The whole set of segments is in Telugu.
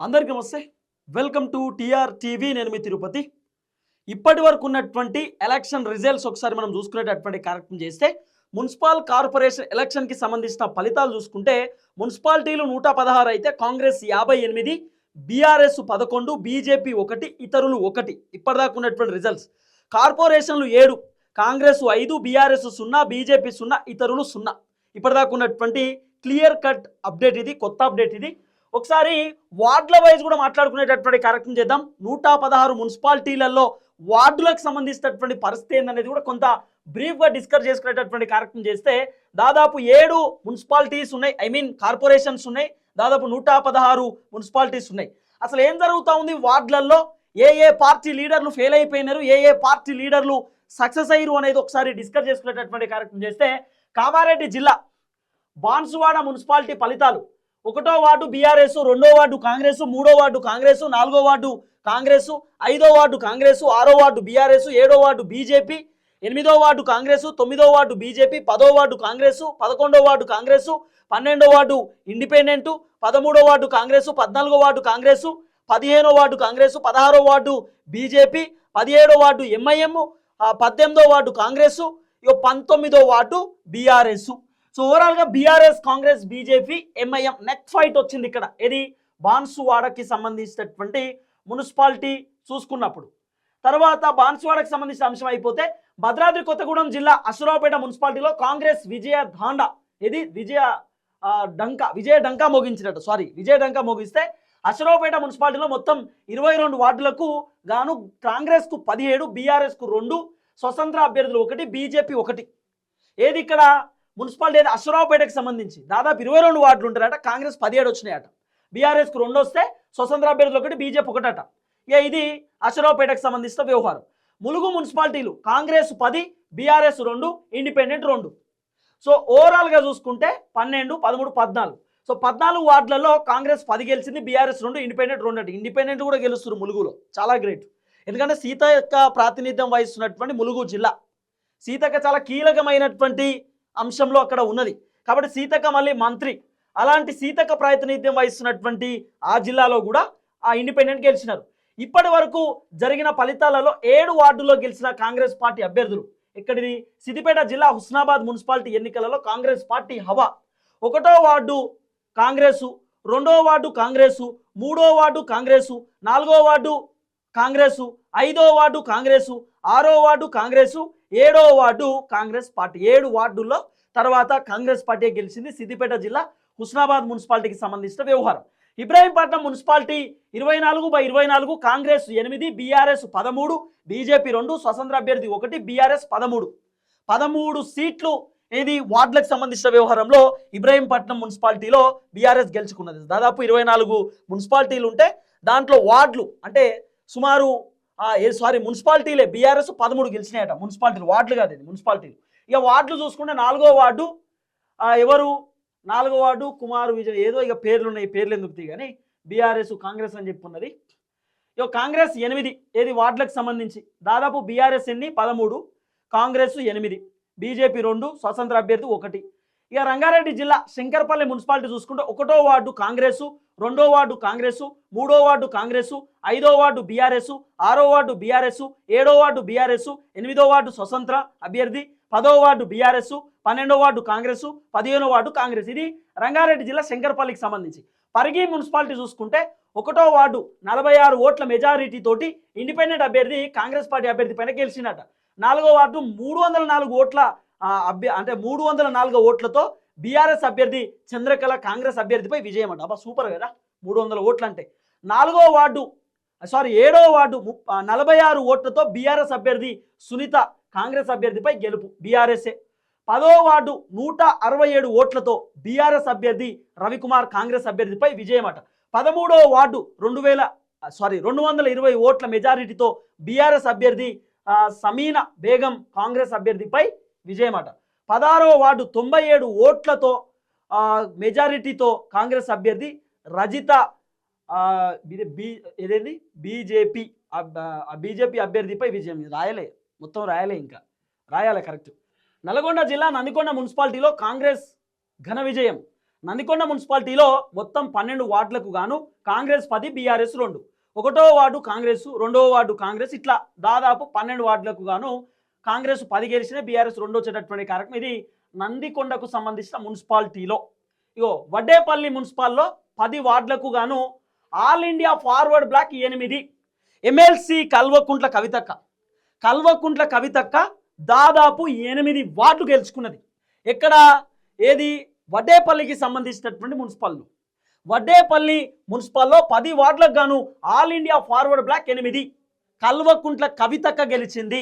అందరికీ నమస్తే. Welcome to TR TV. నేను మీ తిరుపతి. ఇప్పటి వరకు ఉన్నటువంటి ఎలక్షన్ రిజల్ట్స్ ఒకసారి మనం చూసుకునేటటువంటి కార్యక్రమం చేస్తే మున్సిపల్ కార్పొరేషన్ ఎలక్షన్కి సంబంధించిన ఫలితాలు చూసుకుంటే మున్సిపాలిటీలు 116 అయితే కాంగ్రెస్ 58, బీఆర్ఎస్ 11, బీజేపీ 1, ఇతరులు 1. ఇప్పటిదాకా ఉన్నటువంటి రిజల్ట్స్. కార్పొరేషన్లు 7, కాంగ్రెస్ 5, బీఆర్ఎస్ 0, బీజేపీ 0, ఇతరులు 0. ఇప్పటిదాకా ఉన్నటువంటి క్లియర్ కట్ అప్డేట్ ఇది, కొత్త అప్డేట్ ఇది. ఒకసారి వార్డుల వైజ్ కూడా మాట్లాడుకునేటటువంటి కార్యక్రమం చేద్దాం. 116 మున్సిపాలిటీలలో వార్డులకు సంబంధించినటువంటి పరిస్థితి ఏందనేది కూడా కొంత బ్రీఫ్గా డిస్కస్ చేసుకునేటటువంటి కార్యక్రమం చేస్తే దాదాపు 7 మున్సిపాలిటీస్ ఉన్నాయి, కార్పొరేషన్స్ ఉన్నాయి, దాదాపు 116 మున్సిపాలిటీస్ ఉన్నాయి. అసలు ఏం జరుగుతూ ఉంది వార్డులలో, ఏ పార్టీ లీడర్లు ఫెయిల్ అయిపోయినారు, ఏ పార్టీ లీడర్లు సక్సెస్ అయ్యారు అనేది ఒకసారి డిస్కస్ చేసుకునేటటువంటి కార్యక్రమం చేస్తే కామారెడ్డి జిల్లా బాన్సువాడ మున్సిపాలిటీ ఫలితాలు. 1వ వార్డు బీఆర్ఎస్, 2వ వార్డు కాంగ్రెస్, 3వ వార్డు కాంగ్రెస్, 4వ వార్డు కాంగ్రెస్, 5వ వార్డు కాంగ్రెస్, 6వ వార్డు బీఆర్ఎస్, 7వ వార్డు బీజేపీ, 8వ వార్డు కాంగ్రెస్, 9వ వార్డు బీజేపీ, 10వ వార్డు కాంగ్రెస్, 11వ వార్డు కాంగ్రెస్, 12వ వార్డు ఇండిపెండెంట్, 13వ వార్డు కాంగ్రెస్, 14వ వార్డు కాంగ్రెస్, 15వ వార్డు కాంగ్రెస్, 16వ వార్డు బీజేపీ, 17వ వార్డు ఎంఐఎం, 18వ వార్డు కాంగ్రెస్, 19వ వార్డు బీఆర్ఎస్. సో ఓవరాల్గా బీఆర్ఎస్, కాంగ్రెస్, బీజేపీ, ఎంఐఎం నెక్ ఫైట్ వచ్చింది ఇక్కడ. ఇది బాన్సువాడకి సంబంధించినటువంటి మున్సిపాలిటీ చూసుకున్నప్పుడు. తర్వాత బాన్సువాడకి సంబంధించిన అంశం అయిపోతే భద్రాద్రి కొత్తగూడెం జిల్లా అశ్వరావుపేట మున్సిపాలిటీలో కాంగ్రెస్ విజయ డంకా మోగిస్తే అశ్వరావుపేట మున్సిపాలిటీలో మొత్తం 22 వార్డులకు గాను కాంగ్రెస్కు 17, బీఆర్ఎస్కు 2, స్వతంత్ర అభ్యర్థులు 1, బీజేపీ 1. ఏది ఇక్కడ మున్సిపాలిటీ అయితే అశ్వరావుపేటకు సంబంధించి దాదాపు 22 వార్డులు ఉంటారట, కాంగ్రెస్ 17 వచ్చినాయట, బీఆర్ఎస్కు 2 వస్తే స్వతంత్ర అభ్యర్థులు 1, బీజేపీ 1 అట. ఇది అశ్వరావుపేటకు సంబంధించిన వ్యవహారం. ములుగు మున్సిపాలిటీలు కాంగ్రెస్ 10, బీఆర్ఎస్ 2, ఇండిపెండెంట్ 2. సో ఓవరాల్గా చూసుకుంటే 12, 13, 14. సో 14 వార్డులలో కాంగ్రెస్ 10 గెలిచింది, బీఆర్ఎస్ 2, ఇండిపెండెంట్ 2 అట. ఇండిపెండెంట్ కూడా గెలుస్తున్నారు ములుగులో, చాలా గ్రేట్. ఎందుకంటే సీతక్క ప్రాతినిధ్యం వహిస్తున్నటువంటి ములుగు జిల్లా, సీతక్క చాలా కీలకమైనటువంటి అంశంలో అక్కడ ఉన్నది కాబట్టి సీతక్క మళ్ళీ మంత్రి. అలాంటి సీతక్క ప్రాతినిధ్యం వహిస్తున్నటువంటి ఆ జిల్లాలో కూడా ఆ ఇండిపెండెంట్ గెలిచినారు. ఇప్పటి వరకు జరిగిన ఫలితాలలో 7 వార్డుల్లో గెలిచిన కాంగ్రెస్ పార్టీ అభ్యర్థులు. ఇక్కడిది సిద్దిపేట జిల్లా హుస్నాబాద్ మున్సిపాలిటీ ఎన్నికలలో కాంగ్రెస్ పార్టీ హవా. 1వ వార్డు కాంగ్రెసు, 2వ వార్డు కాంగ్రెసు, 3వ వార్డు కాంగ్రెసు, 4వ వార్డు కాంగ్రెసు, 5వ వార్డు కాంగ్రెసు, 6వ వార్డు కాంగ్రెసు, 7వ వార్డు కాంగ్రెస్ పార్టీ. 7 వార్డుల్లో తర్వాత కాంగ్రెస్ పార్టీ గెలిచింది. సిద్దిపేట జిల్లా హుస్నాబాద్ మున్సిపాలిటీకి సంబంధించిన వ్యవహారం. Ibrahimpatnam municipality 24/24, Congress 8, BRS 13, BJP 2, స్వతంత్ర అభ్యర్థి 1, బీఆర్ఎస్ 13 సీట్లు. ఇది వార్డులకు సంబంధించిన వ్యవహారంలో ఇబ్రాహీంపట్నం మున్సిపాలిటీలో బీఆర్ఎస్ గెలుచుకున్నది. దాదాపు 24 మున్సిపాలిటీలు ఉంటే దాంట్లో వార్డులు అంటే సుమారు మున్సిపాలిటీలే బీఆర్ఎస్ 13 గెలిచినాయట. మున్సిపాలిటీలు, వార్డులు కాదు, ఇది మున్సిపాలిటీలు. ఇక వార్డులు చూసుకుంటే 4వ వార్డు ఎవరు, 4వ వార్డు కుమారు విజయ్, ఏదో ఇక పేర్లు ఉన్నాయి, పేర్లు ఎందుకు కానీ బీఆర్ఎస్ కాంగ్రెస్ అని చెప్పున్నది. ఇక కాంగ్రెస్ 8, ఏది వార్డులకు సంబంధించి దాదాపు బీఆర్ఎస్ 13, కాంగ్రెస్ 8, బీజేపీ 2, స్వతంత్ర అభ్యర్థి 1. ఇక రంగారెడ్డి జిల్లా శంకర్పల్లి మున్సిపాలిటీ చూసుకుంటే 1వ వార్డు కాంగ్రెసు, 2వ వార్డు కాంగ్రెసు, 3వ వార్డు కాంగ్రెసు, 5వ వార్డు బీఆర్ఎస్, 6వ వార్డు బీఆర్ఎస్, 7వ వార్డు బీఆర్ఎస్, 8వ వార్డు స్వతంత్ర అభ్యర్థి, 10వ వార్డు బీఆర్ఎస్, 12వ వార్డు కాంగ్రెసు, 15వ వార్డు కాంగ్రెస్. ఇది రంగారెడ్డి జిల్లా శంకర్పల్లికి సంబంధించి. పరిగి మున్సిపాలిటీ చూసుకుంటే 1వ వార్డు 46 ఓట్ల మెజారిటీ తోటి ఇండిపెండెంట్ అభ్యర్థి కాంగ్రెస్ పార్టీ అభ్యర్థి పైన గెలిచినట. 4వ వార్డు 304 ఓట్ల 304 ఓట్లతో బీఆర్ఎస్ అభ్యర్థి చంద్రకళ కాంగ్రెస్ అభ్యర్థిపై విజయం అంట. అబ్బా సూపర్ కదా, 300 ఓట్లు అంటే. 7వ వార్డు 46 ఓట్లతో బీఆర్ఎస్ అభ్యర్థి సునీత కాంగ్రెస్ అభ్యర్థిపై గెలుపు, బీఆర్ఎస్ఏ. 10వ వార్డు 167 ఓట్లతో బీఆర్ఎస్ అభ్యర్థి రవికుమార్ కాంగ్రెస్ అభ్యర్థిపై విజయం అట. 13వ వార్డు 220 ఓట్ల మెజారిటీతో బీఆర్ఎస్ అభ్యర్థి సమీనా బేగం కాంగ్రెస్ అభ్యర్థిపై విజయం అట. 16వ వార్డు 97 ఓట్లతో మెజారిటీతో కాంగ్రెస్ అభ్యర్థి రజిత బీజేపీ అభ్యర్థిపై విజయం. రాయలే, మొత్తం రాయలే, ఇంకా రాయాలి కరెక్ట్. నల్గొండ జిల్లా నందికొండ మున్సిపాలిటీలో కాంగ్రెస్ ఘన విజయం. నందికొండ మున్సిపాలిటీలో మొత్తం 12 వార్డులకు గాను కాంగ్రెస్ 10 బీఆర్ఎస్ 2. 1వ వార్డు కాంగ్రెస్, 2వ వార్డు కాంగ్రెస్, ఇట్లా దాదాపు 12 వార్డులకు గాను కాంగ్రెస్ 10 గెలిచిన, బీఆర్ఎస్ 2 వచ్చేటటువంటి కార్యక్రమం. ఇది నందికొండకు సంబంధించిన మున్సిపాలిటీలో. ఇగో వడ్డేపల్లి మున్సిపాల్లో 10 వార్డులకు గాను All India Forward Bloc 8. MLC Kalvakuntla కవితక్క దాదాపు 8 వార్డులు గెలుచుకున్నది. ఎక్కడ? ఏది? వడ్డేపల్లికి సంబంధించినటువంటి మున్సిపాల్లో. వడ్డేపల్లి మున్సిపాల్లో 10 వార్డులకు గాను All India Forward Bloc 8. Kalvakuntla కవితక్క గెలిచింది.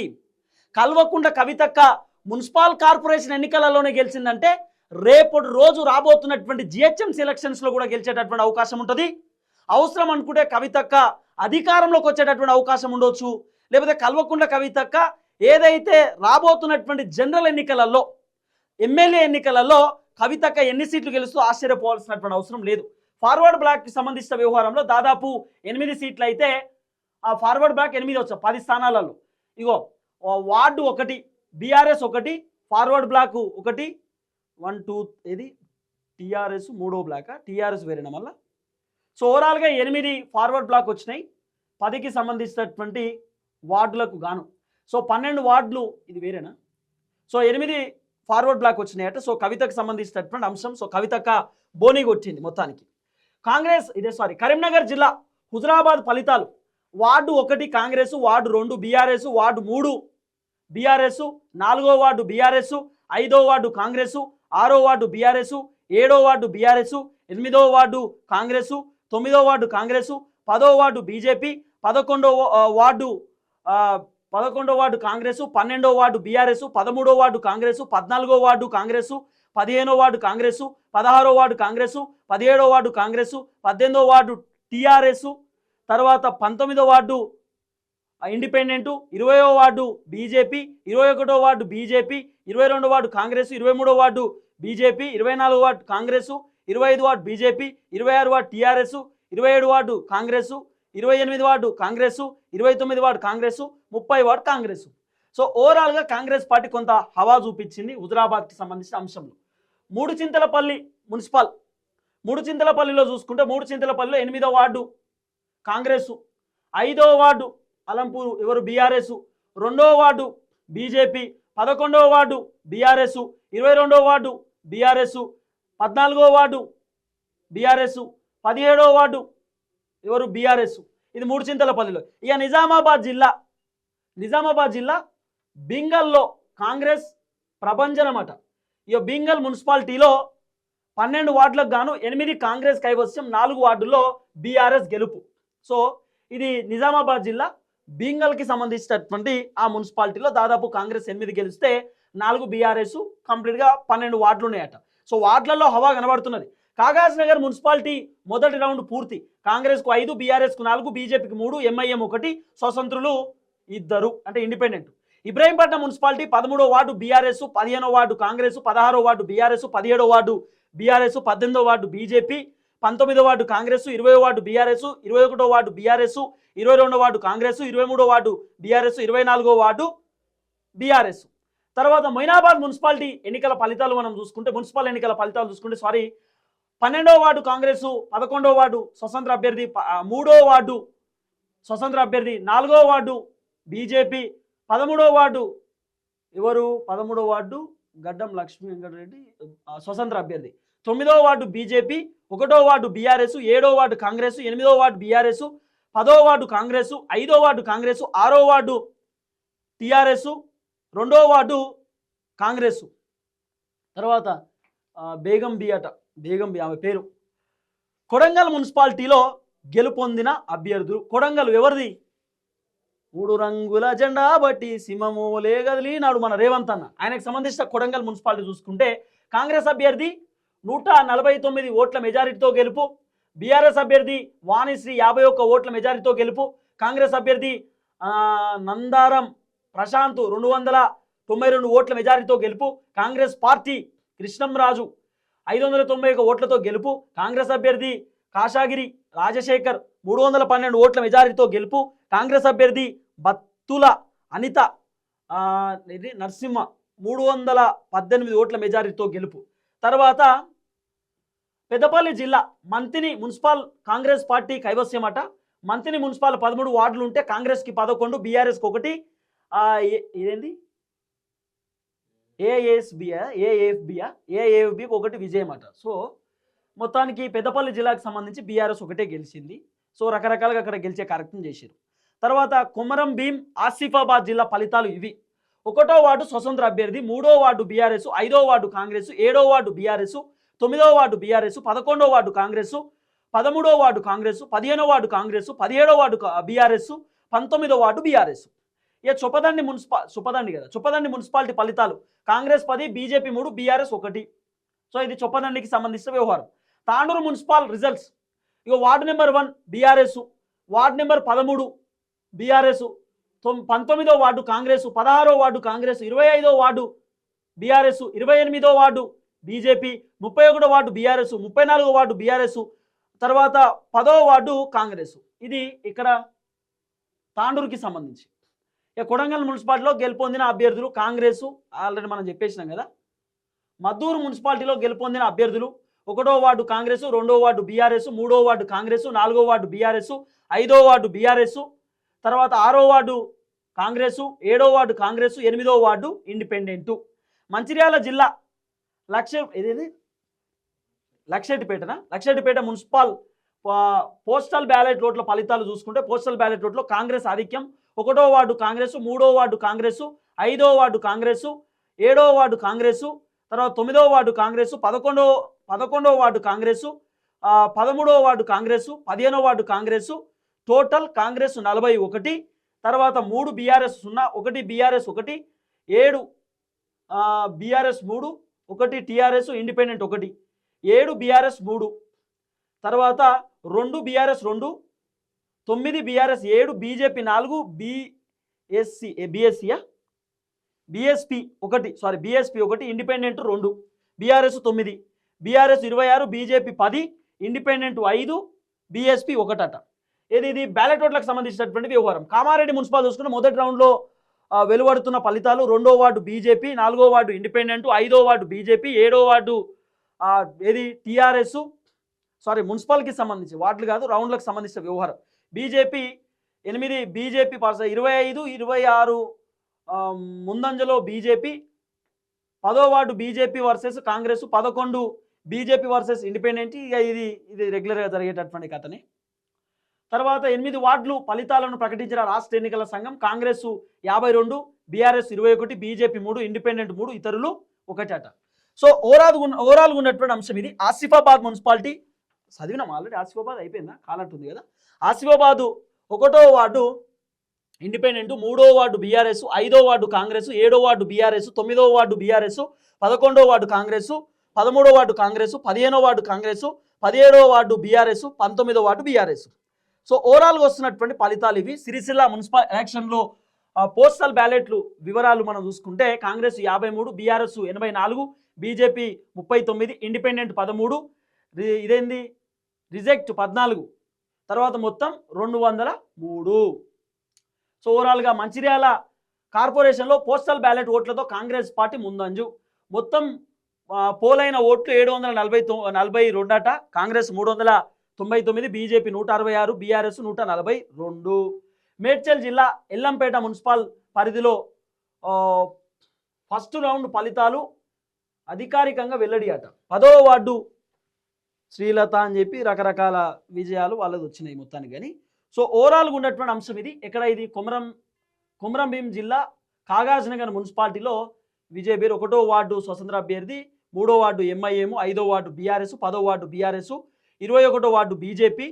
కల్వకుంట్ల కవితక్క మున్సిపల్ కార్పొరేషన్ ఎన్నికలలోనే గెలిచిందంటే రేపటి రోజు రాబోతున్నటువంటి జిహెచ్ఎంసీ ఎలక్షన్స్లో కూడా గెలిచేటటువంటి అవకాశం ఉంటుంది. అవసరం అనుకుంటే కవితక్క అధికారంలోకి వచ్చేటటువంటి అవకాశం ఉండొచ్చు. లేకపోతే కల్వకుంట్ల కవితక్క ఏదైతే రాబోతున్నటువంటి జనరల్ ఎన్నికలలో, ఎమ్మెల్యే ఎన్నికలలో కవితక్క ఎన్ని సీట్లు గెలుస్తూ ఆశ్చర్యపోవాల్సినటువంటి అవసరం లేదు. ఫార్వర్డ్ బ్లాక్కి సంబంధించిన వ్యవహారంలో దాదాపు 8 సీట్లు అయితే ఆ ఫార్వర్డ్ బ్లాక్ 8 వచ్చాయి 10 స్థానాలలో. ఇగో వార్డు 1 బీఆర్ఎస్ 1, ఫార్వర్డ్ బ్లాక్ 1, 1 2 ఏది టీఆర్ఎస్ 3వ బ్లాక్, టీఆర్ఎస్ వేరేనా మళ్ళీ. సో ఓవరాల్గా 8 ఫార్వర్డ్ బ్లాక్ వచ్చినాయి 10కి సంబంధించినటువంటి వార్డులకు గాను. సో 12 వార్డులు, ఇది వేరేనా. సో 8 ఫార్వర్డ్ బ్లాక్ వచ్చినాయట. సో కవితకు సంబంధించినటువంటి అంశం. సో కవితక్క బోని కొట్టింది మొత్తానికి. కాంగ్రెస్ కరీంనగర్ జిల్లా హుజరాబాద్ ఫలితాలు. Ward 1 Congress, ward 2 BRS, ward 3 BRS, 4వ వార్డు బీఆర్ఎస్, 5వ వార్డు కాంగ్రెస్, 6వ వార్డు బీఆర్ఎస్, 7వ వార్డు బీఆర్ఎస్, 8వ వార్డు కాంగ్రెస్, 9వ వార్డు కాంగ్రెస్, 10వ వార్డు బీజేపీ, 11వ వార్డు కాంగ్రెస్, 12వ వార్డు బీఆర్ఎస్, 13వ వార్డు కాంగ్రెస్, 14వ వార్డు కాంగ్రెస్, 15వ వార్డు కాంగ్రెస్, 16వ వార్డు కాంగ్రెస్, 17వ వార్డు కాంగ్రెస్, 18వ వార్డు టీఆర్ఎస్, తర్వాత 19వ వార్డు ఇండిపెండెంట్, 20వ వార్డు బీజేపీ, 21వ వార్డు బీజేపీ, 22వ వార్డు కాంగ్రెస్, 23వ వార్డు బీజేపీ, 24వ ward Congress, 25 ward BJP, 26 ward TRS, 27 ward Congress, 28 ward Congress, 29 ward Congress, 30 ward Congress. So ఓవరాల్గా కాంగ్రెస్ పార్టీ కొంత హవా చూపించింది హుజరాబాద్కి సంబంధించిన అంశంలో. మూడుచింతలపల్లి మున్సిపల్, మూడుచింతలపల్లిలో చూసుకుంటే మూడుచింతలపల్లిలో 8వ వార్డు కాంగ్రెస్, 5వ వార్డు అలంపూరు ఎవరు బీఆర్ఎస్, 2వ వార్డు బీజేపీ, 11వ వార్డు బీఆర్ఎస్, 22వ వార్డు బీఆర్ఎస్, 14వ వార్డు బీఆర్ఎస్, 17వ వార్డు ఎవరు బీఆర్ఎస్. ఇది మూడుచింతలపల్లిలో. ఇక నిజామాబాద్ జిల్లా బింగల్లో కాంగ్రెస్ ప్రభంజనమట. ఇక బింగల్ మున్సిపాలిటీలో 12 వార్డులకు గాను 8 కాంగ్రెస్ కైవసం, 4 వార్డుల్లో బీఆర్ఎస్ గెలుపు. సో ఇది నిజామాబాద్ జిల్లా బింగల్కి సంబంధించినటువంటి ఆ మున్సిపాలిటీలో దాదాపు కాంగ్రెస్ 8 గెలిస్తే 4 బీఆర్ఎస్, కంప్లీట్గా 12 వార్డులు ఉన్నాయట. సో వార్డులలో హవా కనబడుతున్నది. కాగజ్ నగర్ మున్సిపాలిటీ మొదటి రౌండ్ పూర్తి. కాంగ్రెస్కు 5, బీఆర్ఎస్కు 4, బీజేపీకి 3, ఎంఐఎం 1, స్వతంత్రులు 2 అంటే ఇండిపెండెంట్. ఇబ్రహీంపట్నం మున్సిపాలిటీ 13వ వార్డు బీఆర్ఎస్, 15వ వార్డు కాంగ్రెస్, 16వ వార్డు బీఆర్ఎస్, 17వ వార్డు బీఆర్ఎస్, 18వ వార్డు బీజేపీ, 19వ వార్డు కాంగ్రెస్, 20వ వార్డు బీఆర్ఎస్, 21వ వార్డు బీఆర్ఎస్, 22వ వార్డు కాంగ్రెస్, 23వ వార్డు బీఆర్ఎస్, 24వ వార్డు బీఆర్ఎస్. తర్వాత మొయినాబాద్ మున్సిపాలిటీ ఎన్నికల ఫలితాలు మనం చూసుకుంటే, మున్సిపల్ ఎన్నికల ఫలితాలు చూసుకుంటే 12వ వార్డు కాంగ్రెస్, 11వ వార్డు స్వతంత్ర అభ్యర్థి, 3వ వార్డు స్వతంత్ర అభ్యర్థి, 4వ వార్డు బీజేపీ, 13వ వార్డు ఎవరు 13వ వార్డు గడ్డం లక్ష్మీ వెంకటరెడ్డి స్వతంత్ర అభ్యర్థి, 9వ వార్డు బీజేపీ, 1వ వార్డు బీఆర్ఎస్, 7వ వార్డు కాంగ్రెస్, 8వ వార్డు బీఆర్ఎస్, 10వ వార్డు కాంగ్రెస్, 5వ వార్డు కాంగ్రెస్, 6వ వార్డు టీఆర్ఎస్, 2వ వార్డు కాంగ్రెస్. తర్వాత బేగం ఆమె పేరు. కొడంగల్ మున్సిపాలిటీలో గెలుపొందిన అభ్యర్థులు. కొడంగల్ ఎవరిది? 3 రంగుల జెండా బట్టి సింహము లేగదిలి నాడు మన రేవంత్ అన్న. ఆయనకు సంబంధించిన కొడంగల్ మున్సిపాలిటీ చూసుకుంటే కాంగ్రెస్ అభ్యర్థి 149 ఓట్ల మెజారిటీతో గెలుపు. బీఆర్ఎస్ అభ్యర్థి వాణిశ్రీ 51 ఓట్ల మెజారిటీతో గెలుపు. కాంగ్రెస్ అభ్యర్థి నందారం ప్రశాంత్ 292 ఓట్ల మెజారిటీతో గెలుపు. కాంగ్రెస్ పార్టీ కృష్ణంరాజు 591 ఓట్లతో గెలుపు. కాంగ్రెస్ అభ్యర్థి కాషాగిరి రాజశేఖర్ 312 ఓట్ల మెజారిటీతో గెలుపు. కాంగ్రెస్ అభ్యర్థి బత్తుల అనిత నరసింహ 318 ఓట్ల మెజారిటీతో గెలుపు. తర్వాత పెద్దపల్లి జిల్లా మంతిని మున్సిపల్ కాంగ్రెస్ పార్టీ కైవస్యమట. మంతిని మున్సిపల్ 13 వార్డులు ఉంటే కాంగ్రెస్కి 11, బీఆర్ఎస్కి 1. ఇదేంది ఏఏఎఫ్బికి 1 విజయం అట. సో మొత్తానికి పెద్దపల్లి జిల్లాకు సంబంధించి బీఆర్ఎస్ ఒకటే గెలిచింది. సో రకరకాలుగా అక్కడ గెలిచే కార్యక్రమం చేశారు. తర్వాత కొమరం భీం ఆసిఫాబాద్ జిల్లా ఫలితాలు ఇవి. 1వ వార్డు స్వతంత్ర అభ్యర్థి, 3వ వార్డు బీఆర్ఎస్, 5వ వార్డు కాంగ్రెస్, 7వ వార్డు బీఆర్ఎస్, 9వ వార్డు బీఆర్ఎస్, 11వ వార్డు కాంగ్రెస్, 13వ వార్డు కాంగ్రెస్, 15వ వార్డు కాంగ్రెస్, 17వ వార్డు బీఆర్ఎస్, 19వ వార్డు బీఆర్ఎస్. ఇక చొప్పదండి మున్సిపాలిటీ ఫలితాలు కాంగ్రెస్ 10, బీజేపీ 3, బీఆర్ఎస్ 1. సో ఇది చొప్పదండికి సంబంధించిన వ్యవహారం. Tandur municipal results. ఇక ward number 1 BRS, ward number 13 BRS, 19వ వార్డు కాంగ్రెస్, 16వ వార్డు కాంగ్రెస్, 25వ వార్డు బీఆర్ఎస్, 28వ వార్డు బీజేపీ, 31వ వార్డు బీఆర్ఎస్, 34వ వార్డు బీఆర్ఎస్, తర్వాత 10వ వార్డు కాంగ్రెస్. ఇది ఇక్కడ తాండూరుకి సంబంధించి. ఇక కొడంగల్ మున్సిపాలిటీలో గెలుపొందిన అభ్యర్థులు కాంగ్రెస్ ఆల్రెడీ మనం చెప్పేసినాం కదా. మద్దూరు మున్సిపాలిటీలో గెలుపొందిన అభ్యర్థులు 1వ వార్డు కాంగ్రెస్, 2వ వార్డు బీఆర్ఎస్, 3వ వార్డు కాంగ్రెస్, 4వ వార్డు బీఆర్ఎస్, 5వ వార్డు బీఆర్ఎస్, తర్వాత 6వ వార్డు కాంగ్రెస్, 7వ వార్డు కాంగ్రెస్, 8వ వార్డు ఇండిపెండెంట్. మంచిర్యాల జిల్లా లక్షెట్టిపేట మున్సిపల్ పోస్టల్ బ్యాలెట్ ఓట్ల ఫలితాలు చూసుకుంటే పోస్టల్ బ్యాలెట్ ఓట్లో కాంగ్రెస్ ఆధిక్యం. 1వ వార్డు కాంగ్రెస్, 3వ వార్డు కాంగ్రెస్, 5వ వార్డు కాంగ్రెస్, 7వ వార్డు కాంగ్రెస్, తర్వాత 9వ వార్డు కాంగ్రెస్, 11వ వార్డు కాంగ్రెస్, 13వ వార్డు కాంగ్రెస్, 15వ వార్డు కాంగ్రెస్. టోటల్ కాంగ్రెస్ 41, తర్వాత 3 బీఆర్ఎస్ 0, 1 బీఆర్ఎస్ 1, 7 బీఆర్ఎస్ 3, 1 టీఆర్ఎస్ ఇండిపెండెంట్ 1, 7 బీఆర్ఎస్ 3, తర్వాత 2 బీఆర్ఎస్ 2, 9 బీఆర్ఎస్ 7, బీజేపీ 4, బీఎస్పీ 1, ఇండిపెండెంట్ 2, బీఆర్ఎస్ 9, బీఆర్ఎస్ 26, బీజేపీ 10, ఇండిపెండెంట్ 5, బీఎస్పీ 1 అట. ఇది బ్యాలెట్ ఓట్లకు సంబంధించినటువంటి వ్యవహారం. కామారెడ్డి మున్సిపల్ చూసుకుంటే మొదటి రౌండ్లో వెలువడుతున్న ఫలితాలు 2వ వార్డు బీజేపీ, 4వ వార్డు ఇండిపెండెంట్, 5వ వార్డు బీజేపీ, 7వ వార్డు టీఆర్ఎస్. మున్సిపల్కి సంబంధించి వార్డులు కాదు, రౌండ్లకు సంబంధించిన వ్యవహారం. బీజేపీ 8, బీజేపీ 25, 26 ముందంజలో బీజేపీ, 10వ ward BJP versus Congress, 11 BJP versus independent. ఇక ఇది రెగ్యులర్గా జరిగేటటువంటి కథనే. తర్వాత 8 వార్డులు ఫలితాలను ప్రకటించిన రాష్ట్ర ఎన్నికల సంఘం. కాంగ్రెస్ 52, బీఆర్ఎస్ 21, బీజేపీ 3, ఇండిపెండెంట్ 3, ఇతరులు 1 అట. సో ఓవరాల్గా ఉన్నటువంటి అంశం ఇది. ఆసిఫాబాద్ మున్సిపాలిటీ చదివినాం ఆల్రెడీ. ఆసిఫాబాద్ అయిపోయిందా, కాలంటుంది కదా. ఆసిఫాబాదు 1వ వార్డు ఇండిపెండెంట్, 3వ వార్డు బీఆర్ఎస్, 5వ వార్డు కాంగ్రెస్, 7వ వార్డు బీఆర్ఎస్, 9వ వార్డు బీఆర్ఎస్, 11వ వార్డు కాంగ్రెస్, 13వ వార్డు కాంగ్రెస్, 15వ వార్డు కాంగ్రెస్, 17వ వార్డు బీఆర్ఎస్, 19వ వార్డు బీఆర్ఎస్. సో ఓవరాల్గా వస్తున్నటువంటి ఫలితాలు ఇవి. సిరిసిల్ల మున్సిపల్ ఎలక్షన్లో పోస్టల్ బ్యాలెట్లు వివరాలు మనం చూసుకుంటే కాంగ్రెస్ 53, బీఆర్ఎస్ 84, బీజేపీ 39, ఇండిపెండెంట్ 13, ఇదేంది రిజెక్ట్ 14, తర్వాత మొత్తం 203. సో ఓవరాల్గా మంచిర్యాల కార్పొరేషన్లో పోస్టల్ బ్యాలెట్ ఓట్లతో కాంగ్రెస్ పార్టీ ముందంజు. మొత్తం పోలైన ఓట్లు 742 అట. Congress 399, BJP 166, BRS 142. మేడ్చల్ జిల్లా ఎల్లంపేట మున్సిపల్ పరిధిలో ఫస్ట్ రౌండ్ ఫలితాలు అధికారికంగా వెల్లడి అట. 10వ వార్డు శ్రీలత అని చెప్పి రకరకాల విజయాలు వాళ్ళది వచ్చినాయి మొత్తానికి. కానీ సో ఓవరాల్గా ఉన్నటువంటి అంశం ఇది. ఎక్కడ ఇది కొమరం భీం జిల్లా కాగజ్నగర్ మున్సిపాలిటీలో విజయ్ బేర్ 1వ వార్డు స్వతంత్ర అభ్యర్థి, 3వ వార్డు ఎంఐఎం, 5వ వార్డు బీఆర్ఎస్, 10వ వార్డు బీఆర్ఎస్, 21వ వార్డు బీజేపీ,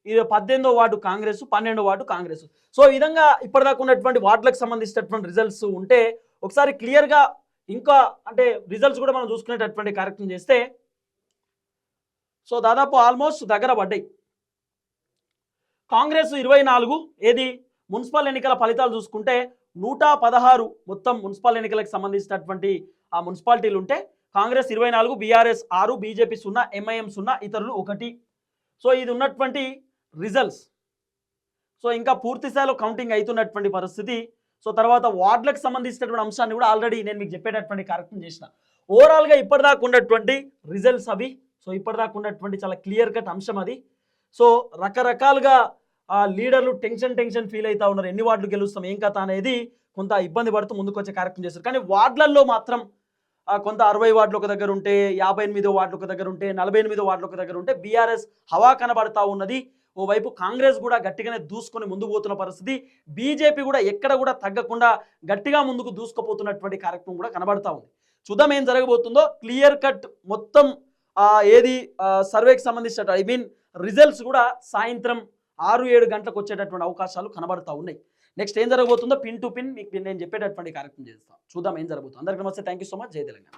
18వ వార్డు కాంగ్రెస్, 12వ వార్డు కాంగ్రెస్. సో ఈ విధంగా ఇప్పటిదాకా ఉన్నటువంటి వార్డులకు సంబంధించినటువంటి రిజల్ట్స్ ఉంటే ఒకసారి క్లియర్గా ఇంకా అంటే రిజల్ట్స్ కూడా మనం చూసుకునేటటువంటి కార్యక్రమం చేస్తే సో దాదాపు ఆల్మోస్ట్ దగ్గర పడ్డాయి. కాంగ్రెస్ 24, ఏది మున్సిపల్ ఎన్నికల ఫలితాలు చూసుకుంటే 116 మొత్తం మున్సిపల్ ఎన్నికలకు సంబంధించినటువంటి ఆ మున్సిపాలిటీలు ఉంటే కాంగ్రెస్ 24, బీఆర్ఎస్ 6, బీజేపీ 0, ఎంఐఎం 0, ఇతరులు 1. సో ఇది ఉన్నటువంటి రిజల్ట్స్. సో ఇంకా పూర్తి స్థాయిలో కౌంటింగ్ అవుతున్నటువంటి పరిస్థితి. సో తర్వాత వార్డులకు సంబంధించినటువంటి అంశాన్ని కూడా ఆల్రెడీ నేను మీకు చెప్పేటటువంటి కార్యక్రమం చేసిన. ఓవరాల్గా ఇప్పటిదాకా ఉన్నటువంటి రిజల్ట్స్ అవి. సో ఇప్పటిదాకా ఉన్నటువంటి చాలా క్లియర్ కట్ అంశం అది. సో రకరకాలుగా లీడర్లు టెన్షన్ ఫీల్ అవుతా ఉన్నారు, ఎన్ని వార్డులు గెలుస్తాం ఏం కథ అనేది కొంత ఇబ్బంది పడుతూ ముందుకు వచ్చే కార్యక్రమం చేస్తారు. కానీ వార్డులలో మాత్రం కొంత 60 వార్డులు ఒక దగ్గర ఉంటే, 58 వార్డులు ఒక దగ్గర ఉంటే, 48 వార్డులు ఒక దగ్గర ఉంటే బీఆర్ఎస్ హవా కనబడతా ఉన్నది. ఓవైపు కాంగ్రెస్ కూడా గట్టిగానే దూసుకొని ముందుకు పోతున్న పరిస్థితి, బీజేపీ కూడా ఎక్కడ కూడా తగ్గకుండా గట్టిగా ముందుకు దూసుకుపోతున్నటువంటి కార్యక్రమం కూడా కనబడతా ఉంది. చూద్దాం ఏం జరగబోతుందో. క్లియర్ కట్ మొత్తం ఏది సర్వేకి సంబంధించిన రిజల్ట్స్ కూడా సాయంత్రం 6-7 గంటలకు వచ్చేటటువంటి అవకాశాలు కనబడతా ఉన్నాయి. నెక్స్ట్ ఏం జరగబోతుందో పిన్ టు పిన్ మీకు నేను చెప్పేటటువంటి కార్యక్రమం చేస్తాం. చూద్దాం ఏం జరగబోతుందో. అందరికీ నమస్తే, థ్యాంక్ యూ సో మచ్. జై తెలంగాణ.